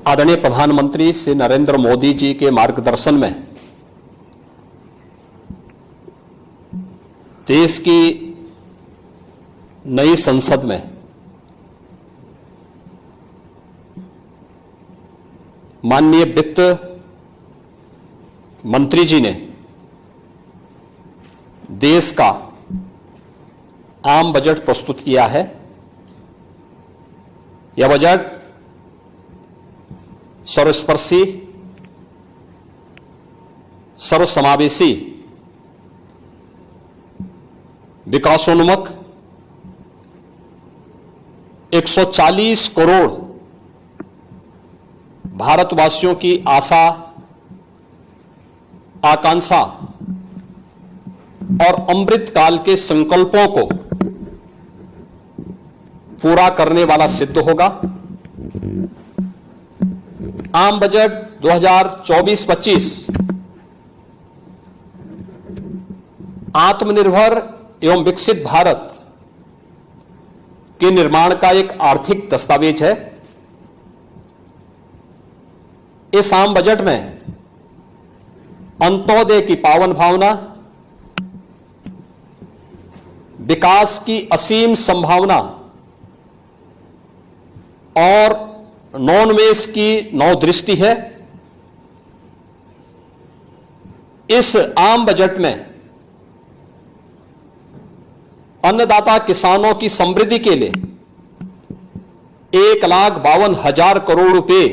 आदरणीय प्रधानमंत्री श्री नरेंद्र मोदी जी के मार्गदर्शन में देश की नई संसद में माननीय वित्त मंत्री जी ने देश का आम बजट प्रस्तुत किया है। यह बजट सर्वस्पर्शी, सर्वसमावेशी, विकासोन्मुख 140 करोड़ भारतवासियों की आशा, आकांक्षा और अमृत काल के संकल्पों को पूरा करने वाला सिद्ध होगा। आम बजट 2024-25 आत्मनिर्भर एवं विकसित भारत के निर्माण का एक आर्थिक दस्तावेज है। इस आम बजट में अंत्योदय की पावन भावना, विकास की असीम संभावना और नवोन्मेष की नवदृष्टि है। इस आम बजट में अन्नदाता किसानों की समृद्धि के लिए 1,52,000 करोड़ रुपए,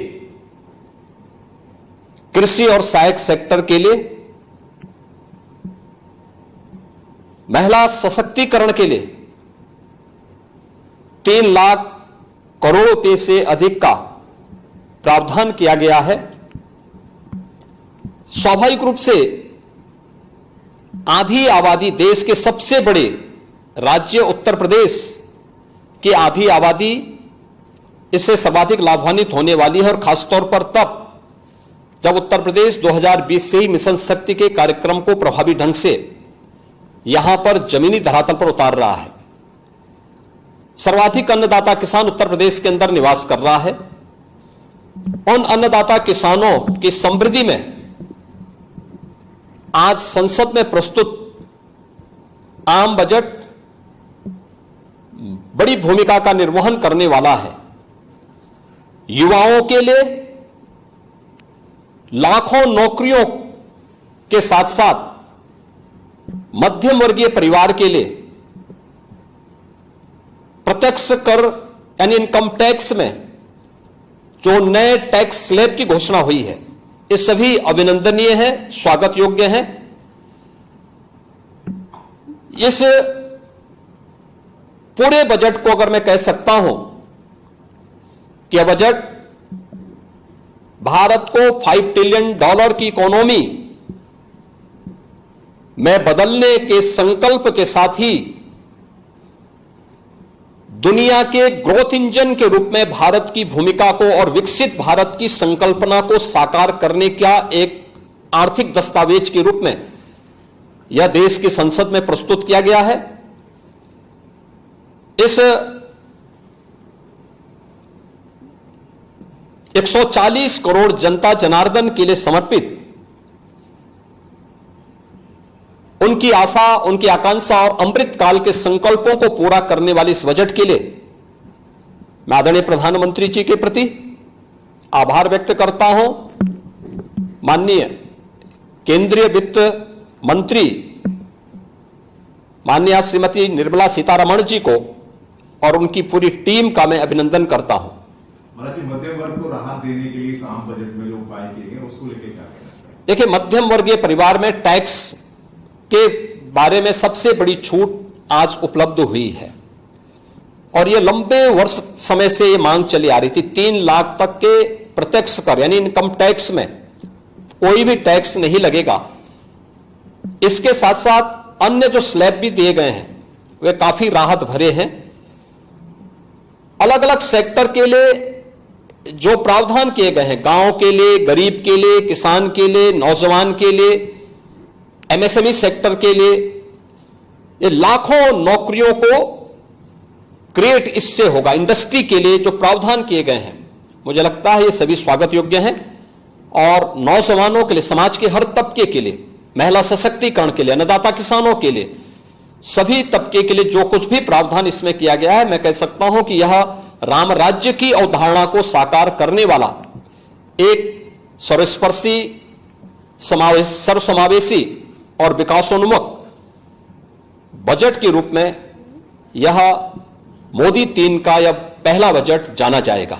कृषि और सहायक सेक्टर के लिए, महिला सशक्तिकरण के लिए 3 लाख करोड़ रुपए से अधिक का प्रावधान किया गया है। स्वाभाविक रूप से आधी आबादी, देश के सबसे बड़े राज्य उत्तर प्रदेश की आधी आबादी इससे सर्वाधिक लाभान्वित होने वाली है, और खासतौर पर तब जब उत्तर प्रदेश 2020 से ही मिशन शक्ति के कार्यक्रम को प्रभावी ढंग से यहां पर जमीनी धरातल पर उतार रहा है। सर्वाधिक अन्नदाता किसान उत्तर प्रदेश के अंदर निवास कर रहा है। उन अन्नदाता किसानों की समृद्धि में आज संसद में प्रस्तुत आम बजट बड़ी भूमिका का निर्वहन करने वाला है। युवाओं के लिए लाखों नौकरियों के साथ साथ मध्यम वर्गीय परिवार के लिए प्रत्यक्ष कर यानी इनकम टैक्स में जो नए टैक्स स्लैब की घोषणा हुई है, ये सभी अभिनंदनीय है, स्वागत योग्य है। इस पूरे बजट को अगर मैं कह सकता हूं कि यह बजट भारत को $5 ट्रिलियन की इकोनॉमी में बदलने के संकल्प के साथ ही दुनिया के ग्रोथ इंजन के रूप में भारत की भूमिका को और विकसित भारत की संकल्पना को साकार करने का एक आर्थिक दस्तावेज के रूप में यह देश की संसद में प्रस्तुत किया गया है। इस 140 करोड़ जनता जनार्दन के लिए समर्पित, उनकी आशा, उनकी आकांक्षा और अमृत काल के संकल्पों को पूरा करने वाले इस बजट के लिए मैं आदरणीय प्रधानमंत्री जी के प्रति आभार व्यक्त करता हूं। माननीय केंद्रीय वित्त मंत्री माननीय श्रीमती निर्मला सीतारमण जी को और उनकी पूरी टीम का मैं अभिनंदन करता हूं। मध्यम वर्ग को राहत देने के लिए इस आम बजट में जो उपाय किए गए उसको लेकर क्या कहना चाहिए? देखिए, मध्यम वर्गीय परिवार में टैक्स के बारे में सबसे बड़ी छूट आज उपलब्ध हुई है, और यह लंबे वर्ष समय से यह मांग चली आ रही थी। 3 लाख तक के प्रत्यक्ष कर यानी इनकम टैक्स में कोई भी टैक्स नहीं लगेगा। इसके साथ साथ अन्य जो स्लैब भी दिए गए हैं वे काफी राहत भरे हैं। अलग अलग सेक्टर के लिए जो प्रावधान किए गए हैं, गांव के लिए, गरीब के लिए, किसान के लिए, नौजवान के लिए, एमएसएमई सेक्टर के लिए, ये लाखों नौकरियों को क्रिएट इससे होगा। इंडस्ट्री के लिए जो प्रावधान किए गए हैं मुझे लगता है ये सभी स्वागत योग्य हैं और नौजवानों के लिए, समाज के हर तबके के लिए, महिला सशक्तिकरण के लिए, अन्नदाता किसानों के लिए, सभी तबके के लिए जो कुछ भी प्रावधान इसमें किया गया है, मैं कह सकता हूं कि यह राम राज्य की अवधारणा को साकार करने वाला एक सर्वस्पर्शी, सर्वसमावेशी और विकासोन्मुख बजट के रूप में यह मोदी 3 का यह पहला बजट जाना जाएगा।